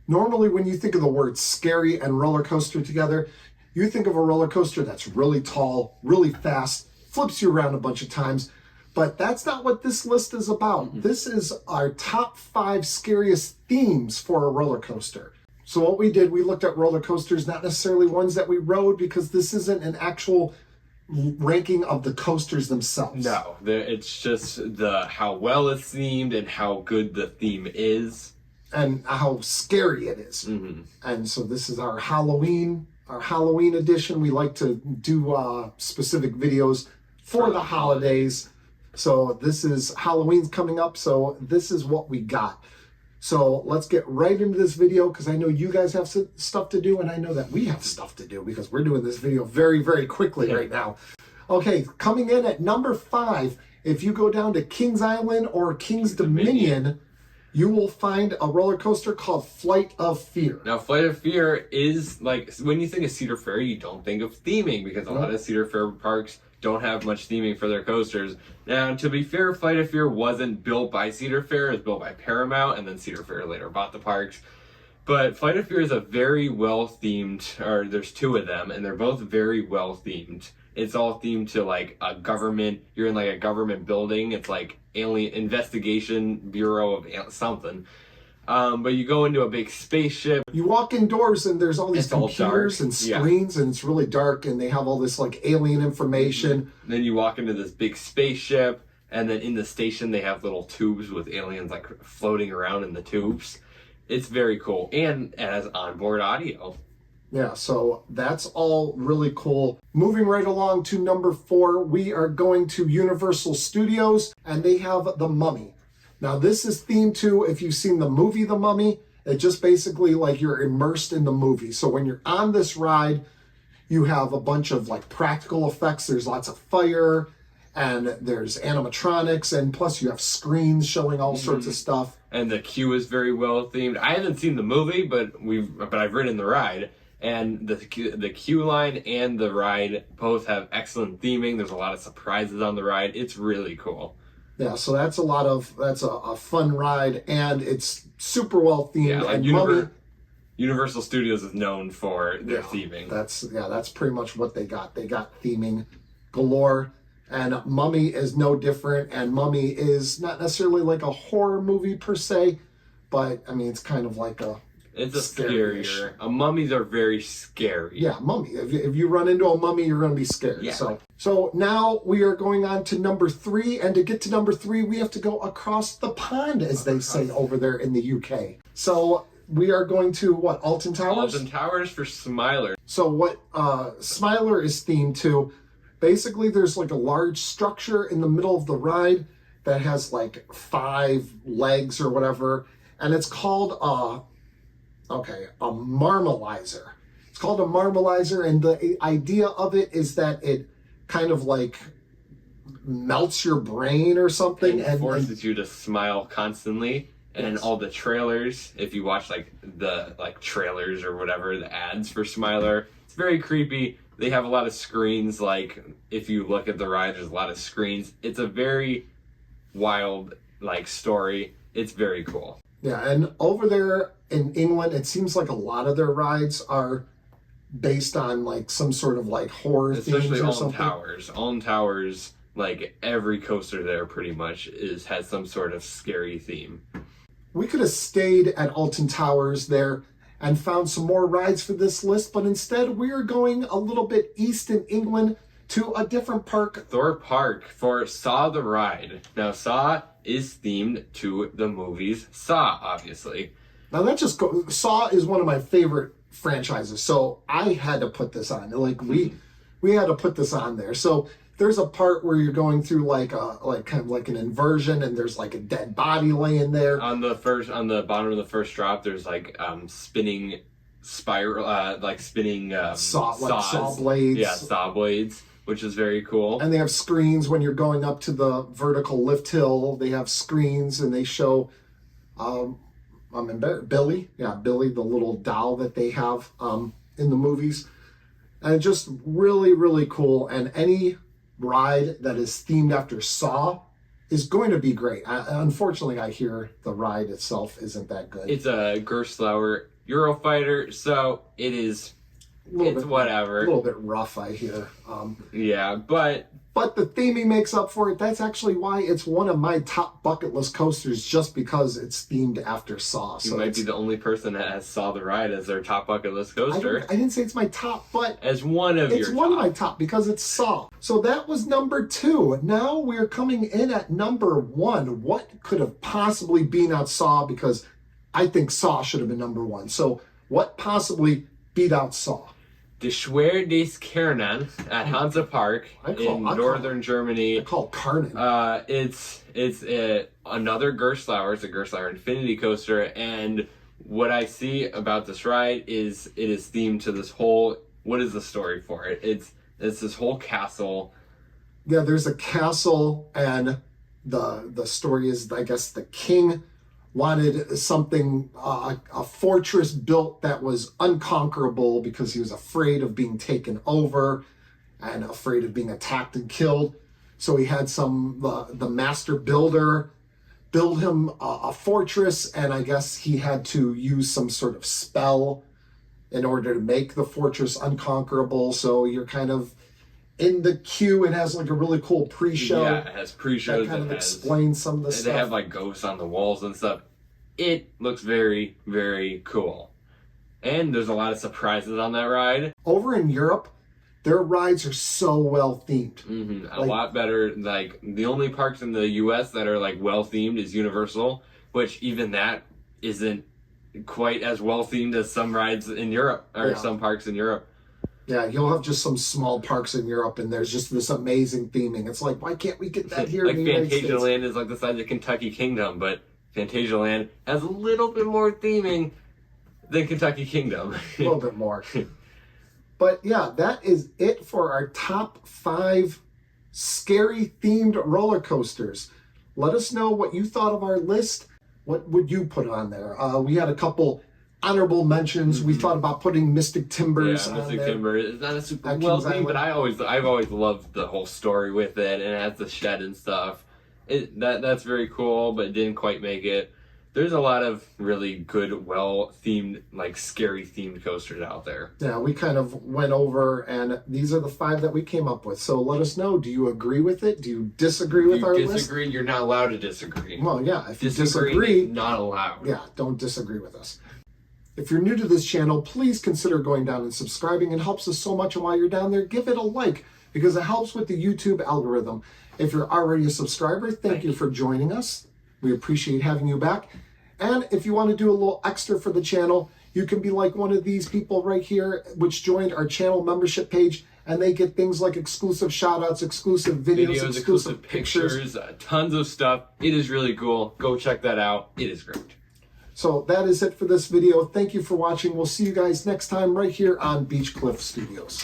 Normally, when you think of the words scary and roller coaster together, you think of a roller coaster that's really tall, really fast, flips you around a bunch of times. But that's not what this list is about. Mm-hmm. This is our top 5 scariest themes for a roller coaster. So what we did, we looked at roller coasters, not necessarily ones that we rode, because this isn't an actual ranking of the coasters themselves. No, it's just how well it's themed and how good the theme is. And how scary it is. Mm-hmm. And so this is our Halloween edition. We like to do specific videos for the holidays. So this is Halloween's coming up. So this is what we got. So let's get right into this video, because I know you guys have stuff to do, and I know that we have stuff to do, because we're doing this video very, very quickly right now. Okay, coming in at number 5, if you go down to Kings Island or Kings Dominion, you will find a roller coaster called Flight of Fear. Now, Flight of Fear is like, when you think of Cedar Fair, you don't think of theming, because a lot of Cedar Fair parks don't have much theming for their coasters. Now, to be fair, Flight of Fear wasn't built by Cedar Fair. It was built by Paramount, and then Cedar Fair later bought the parks. But Flight of Fear is a very well-themed, or there's 2 of them, and they're both very well-themed. It's all themed to like a government, you're in like a government building. It's like Alien Investigation Bureau of something. But you go into a big spaceship. You walk indoors and there's all these computers and screens, and it's really dark, and they have all this like alien information. Mm-hmm. Then you walk into this big spaceship, and then in the station they have little tubes with aliens like floating around in the tubes. It's very cool, and it has onboard audio. Yeah, so that's all really cool. Moving right along to number 4, we are going to Universal Studios, and they have The Mummy. Now, this is themed to, if you've seen the movie The Mummy, it just basically like you're immersed in the movie. So when you're on this ride, you have a bunch of like practical effects. There's lots of fire, and there's animatronics, and plus you have screens showing all sorts of stuff. And the queue is very well themed. I haven't seen the movie, but I've ridden the ride. And the queue line and the ride both have excellent theming. There's a lot of surprises on the ride. It's really cool. Yeah, so that's a fun ride, and it's super well themed. Yeah, like and Universal Studios is known for their theming. That's pretty much what they got. They got theming galore, and Mummy is no different. And Mummy is not necessarily like a horror movie per se, but I mean it's kind of like a It's a scarier. Mummies are very scary. Yeah, mummy. If you run into a mummy, you're going to be scared. Yeah. So now we are going on to number 3. And to get to number 3, we have to go across the pond, as they say over there in the UK. So we are going to, what, Alton Towers? Alton Towers for Smiler. So what Smiler is themed to, basically there's like a large structure in the middle of the ride that has like 5 legs or whatever. And it's called a marmalizer. It's called a marmalizer, and the idea of it is that it kind of like melts your brain or something and forces you to smile constantly. And in all the trailers, if you watch like the trailers or whatever, the ads for Smiler, it's very creepy. They have a lot of screens. Like if you look at the ride, there's a lot of screens. It's a very wild story. It's very cool. Yeah, and over there in England, it seems like a lot of their rides are based on like some sort of like horror themes or something. Especially Alton Towers, like every coaster there pretty much has some sort of scary theme. We could have stayed at Alton Towers there and found some more rides for this list, but instead we are going a little bit east in England to a different park. Thorpe Park for Saw the Ride. Now Saw is themed to the movies Saw, obviously. Now that Saw is one of my favorite franchises, so I had to put this on. Like we had to put this on there. So there's a part where you're going through like kind of like an inversion, and there's like a dead body laying there. On the bottom of the first drop, there's like spinning spiral, spinning saw blades. Yeah, saw blades, which is very cool. And they have screens when you're going up to the vertical lift hill. They have screens, and they show Billy, the little doll that they have in the movies. And just really, really cool. And any ride that is themed after Saw is going to be great. Unfortunately, I hear the ride itself isn't that good. It's a Gerstlauer Eurofighter, so it's whatever. A little bit rough, I hear. Yeah, but the theming makes up for it. That's actually why it's one of my top bucket list coasters, just because it's themed after Saw. So you might be the only person that has Saw the Ride as their top bucket list coaster. I didn't say it's my top, but as one of it's one of my top because it's Saw. So that was number 2. Now we're coming in at number 1. What could have possibly been out Saw? Because I think Saw should have been number 1. So what possibly beat out Saw? The Schwer des Dkarn at Hansa Park in northern Germany. I call it Karnen. It's another Gerstlauer. It's a Gerstlauer Infinity coaster, and what I see about this ride is it is themed to this whole. What is the story for it? It's this whole castle. Yeah, there's a castle, and the story is, I guess, the king wanted something, a fortress built that was unconquerable because he was afraid of being taken over and afraid of being attacked and killed. So he had the master builder build him a fortress, and I guess he had to use some sort of spell in order to make the fortress unconquerable. So you're kind of in the queue. It has like a really cool pre-show. Yeah, it has pre-shows. That kind of explains some of the stuff. They have like ghosts on the walls and stuff. It looks very, very cool. And there's a lot of surprises on that ride. Over in Europe, their rides are so well themed. Mm-hmm. A lot better. Like, the only parks in the US that are like well themed is Universal, which even that isn't quite as well themed as some rides in Europe, or some parks in Europe. Yeah, you'll have just some small parks in Europe, and there's just this amazing theming. It's like, why can't we get that here like in the United States? Fantasia Land is like the size of Kentucky Kingdom, but Fantasia Land has a little bit more theming than Kentucky Kingdom. A little bit more. But yeah, that is it for our top 5 scary themed roller coasters. Let us know what you thought of our list. What would you put on there? We had a couple honorable mentions. We thought about putting Mystic Timbers on Mystic there. Timber is not a super well themed, but I've always loved the whole story with it, and it has the shed and stuff. That's very cool, but it didn't quite make it. There's a lot of really good, well-themed, like scary-themed coasters out there. Yeah, we kind of went over, and these are the 5 that we came up with. So let us know, do you agree with it? Do you disagree with our list? If you disagree, you're not allowed to disagree. Well, yeah, if you disagree, not allowed. Yeah, don't disagree with us. If you're new to this channel, please consider going down and subscribing. It helps us so much, and while you're down there, give it a like, because it helps with the YouTube algorithm. If you're already a subscriber, thank you for joining us. We appreciate having you back. And if you want to do a little extra for the channel, you can be like one of these people right here, which joined our channel membership page, and they get things like exclusive shout-outs, exclusive videos, exclusive pictures, tons of stuff. It is really cool. Go check that out. It is great. So that is it for this video. Thank you for watching. We'll see you guys next time right here on Beach Cliff Studios.